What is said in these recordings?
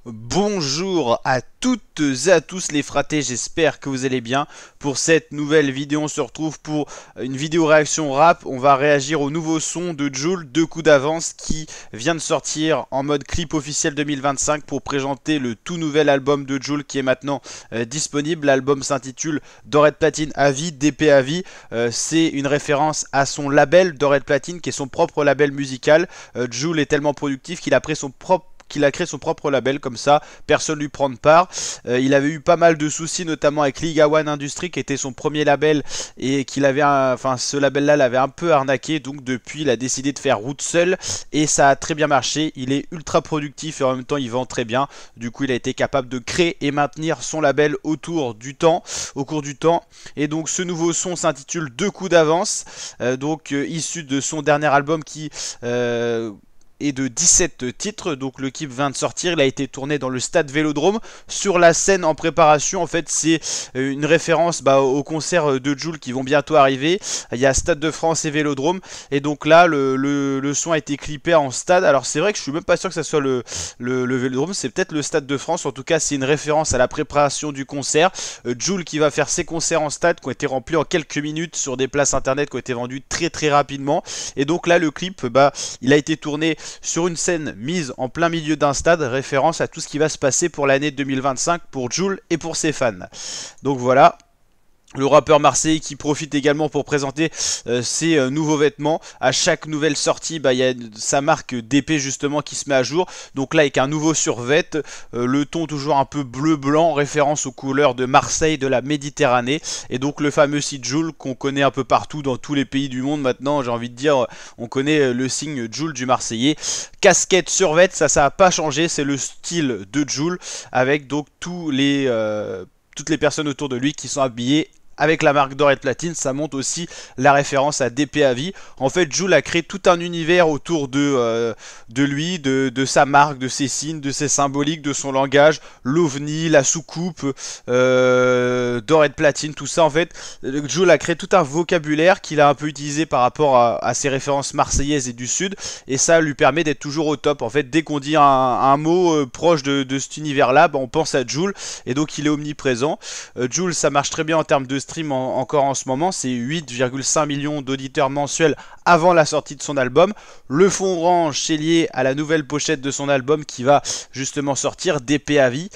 Bonjour à toutes et à tous les fratés, j'espère que vous allez bien. Pour cette nouvelle vidéo, on se retrouve pour une vidéo réaction rap. On va réagir au nouveau son de Jul, Deux coups d'avance, qui vient de sortir en mode clip officiel 2025 pour présenter le tout nouvel album de Jul qui est maintenant disponible. L'album s'intitule Doré de Platine à vie, DP à vie. C'est une référence à son label Doré de Platine qui est son propre label musical. Jul est tellement productif qu'il a créé son propre label, comme ça personne lui prend de part. Il avait eu pas mal de soucis, notamment avec Liga One Industries qui était son premier label et qu'il avait ce label là l'avait un peu arnaqué, donc depuis il a décidé de faire route seul et ça a très bien marché. Il est ultra productif et en même temps il vend très bien, du coup il a été capable de créer et maintenir son label au cours du temps. Et donc ce nouveau son s'intitule Deux coups d'avance, issu de son dernier album qui et de 17 titres. Donc le clip vient de sortir, il a été tourné dans le stade Vélodrome. Sur la scène en préparation, en fait c'est une référence au concert de Jul qui vont bientôt arriver. Il y a Stade de France et Vélodrome, et donc là le son a été clippé en stade. Alors c'est vrai que je suis même pas sûr que ça soit le Vélodrome, c'est peut-être le Stade de France. En tout cas c'est une référence à la préparation du concert. Jul qui va faire ses concerts en stade qui ont été remplis en quelques minutes sur des places internet qui ont été vendues très rapidement. Et donc là le clip il a été tourné sur une scène mise en plein milieu d'un stade, référence à tout ce qui va se passer pour l'année 2025 pour Jul et pour ses fans. Donc voilà. Le rappeur marseillais qui profite également pour présenter ses nouveaux vêtements. À chaque nouvelle sortie, il y a sa marque DP justement qui se met à jour. Donc là avec un nouveau survêt, le ton toujours un peu bleu-blanc, référence aux couleurs de Marseille, de la Méditerranée. Et donc le fameux site Jul qu'on connaît un peu partout dans tous les pays du monde maintenant. J'ai envie de dire, on connaît le signe Jul du Marseillais. Casquette, survêt, ça n'a pas changé. C'est le style de Jul avec donc toutes les personnes autour de lui qui sont habillées avec la marque Doré de Platine. Ça montre aussi la référence à DP à vie. En fait, Jul a créé tout un univers autour de lui, de sa marque, de ses signes, de ses symboliques, de son langage, l'ovni, la soucoupe, Doré de Platine, tout ça. En fait, Jul a créé tout un vocabulaire qu'il a un peu utilisé par rapport à ses références marseillaises et du sud, et ça lui permet d'être toujours au top. En fait, dès qu'on dit un mot proche de cet univers-là, on pense à Jul, et donc il est omniprésent. Jul, ça marche très bien en termes de stream encore en ce moment, c'est 8,5 millions d'auditeurs mensuels avant la sortie de son album. Le fond orange, c'est lié à la nouvelle pochette de son album qui va justement sortir, DP à vie.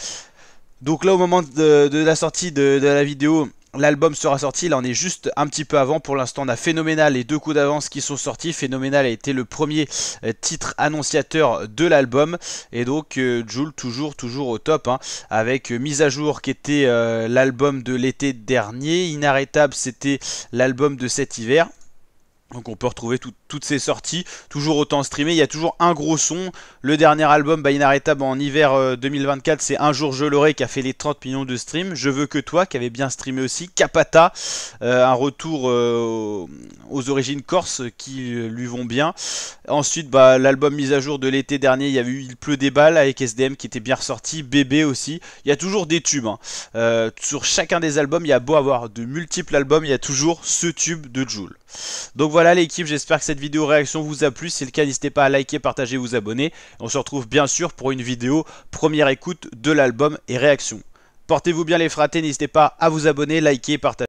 Donc là au moment de la sortie de la vidéo, l'album sera sorti, là on est juste un petit peu avant. Pour l'instant on a Phénoménal et Deux coups d'avance qui sont sortis. Phénoménal a été le premier titre annonciateur de l'album. Et donc Jul toujours au top, avec Mise à jour qui était l'album de l'été dernier. Inarrêtable c'était l'album de cet hiver. Donc on peut retrouver toutes ces sorties, toujours autant streamé, il y a toujours un gros son. Le dernier album, Inarrêtable en hiver 2024, c'est Un jour je l'aurai qui a fait les 30 millions de streams. Je veux que toi qui avait bien streamé aussi. Capata, un retour aux origines corse qui lui vont bien. Ensuite l'album Mise à jour de l'été dernier, il y a eu Il pleut des balles avec SDM qui était bien ressorti. Bébé aussi, il y a toujours des tubes. Sur chacun des albums, il y a beau avoir de multiples albums, il y a toujours ce tube de Jul. Donc voilà l'équipe, j'espère que cette vidéo réaction vous a plu. Si c'est le cas, n'hésitez pas à liker, partager, vous abonner. On se retrouve bien sûr pour une vidéo première écoute de l'album et réaction. Portez-vous bien les fratés, n'hésitez pas à vous abonner, liker, partager.